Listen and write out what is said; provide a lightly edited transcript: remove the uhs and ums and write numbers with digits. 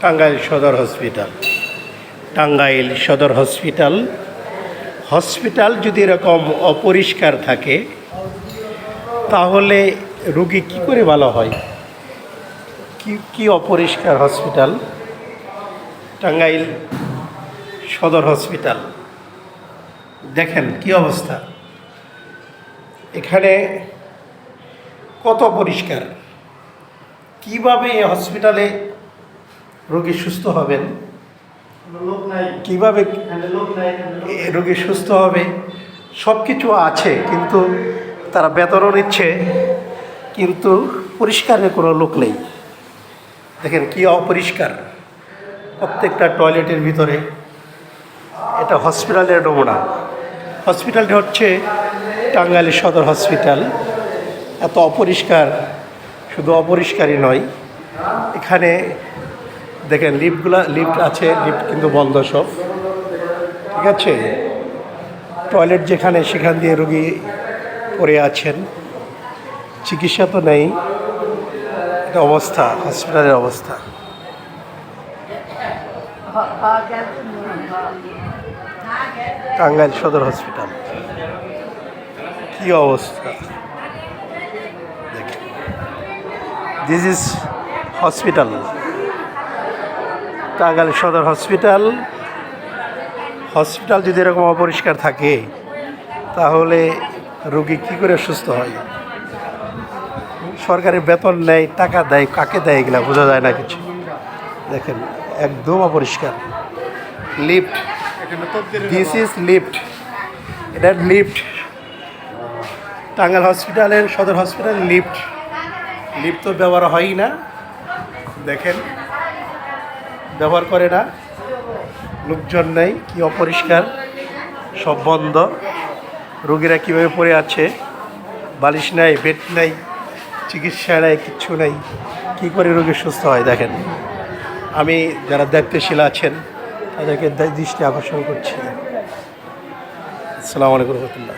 টাঙ্গাইল সদর হসপিটাল। টাঙ্গাইল সদর hospital hospital যদি এরকম অপরিষ্কার থাকে তাহলে রোগী কি করে ভালো হয়? কি অপরিষ্কার হসপিটাল? টাঙ্গাইল সদর হসপিটাল দেখেন কি অবস্থা, এখানে কত পরিষ্কার। কিভাবে এই হসপিটালে রোগী সুস্থ হবেন, কিভাবে রোগী সুস্থ হবে? সব কিছু আছে, কিন্তু তারা বেতনও নিচ্ছে, কিন্তু পরিষ্কারের কোনো লোক নেই। দেখেন কি অপরিষ্কার প্রত্যেকটা টয়লেটের ভিতরে। এটা হসপিটালের নমুনা। হসপিটালটি হচ্ছে টাঙ্গাইল সদর হসপিটাল। এত অপরিষ্কার, শুধু অপরিষ্কারই নয়, এখানে দেখেন লিফট আছে, লিফট কিন্তু বন্ধ সব, ঠিক আছে। টয়লেট যেখানে সেখান দিয়ে রোগী পড়ে আছেন, চিকিৎসা তো নেই। এটা অবস্থা, হসপিটালের অবস্থা। টাঙ্গাইল সদর হসপিটাল কি অবস্থা দেখেন। দিস ইজ হসপিটাল, টাঙ্গাইল সদর হসপিটাল। হসপিটাল যদি এরকম অপরিষ্কার থাকে তাহলে রোগী কী করে সুস্থ হয়? সরকারি বেতন নেয়, টাকা দেয়, কাকে দেয় এগুলা বোঝা যায় না কিছু। দেখেন একদম অপরিষ্কার। লিফট, দিস ইজ লিফট, এটা লিফট। টাঙ্গাইল হসপিটালের সদর হসপিটাল লিফট তো ব্যবহার হয়ই না। দেখেন ব্যবহার করে না, লোকজন নেই, কি অপরিষ্কার, সব বন্ধ। রোগীরা কীভাবে পড়ে আছে, বালিশ নাই, বেড নাই, চিকিৎসা নেই, কিচ্ছু নেই। কী করে রোগী সুস্থ হয়? দেখেন, আমি যারা দায়িত্বশীল আছেন তাদেরকে দৃষ্টি আকর্ষণ করছি। আসসালামু আলাইকুম রহমতুল্লাহ।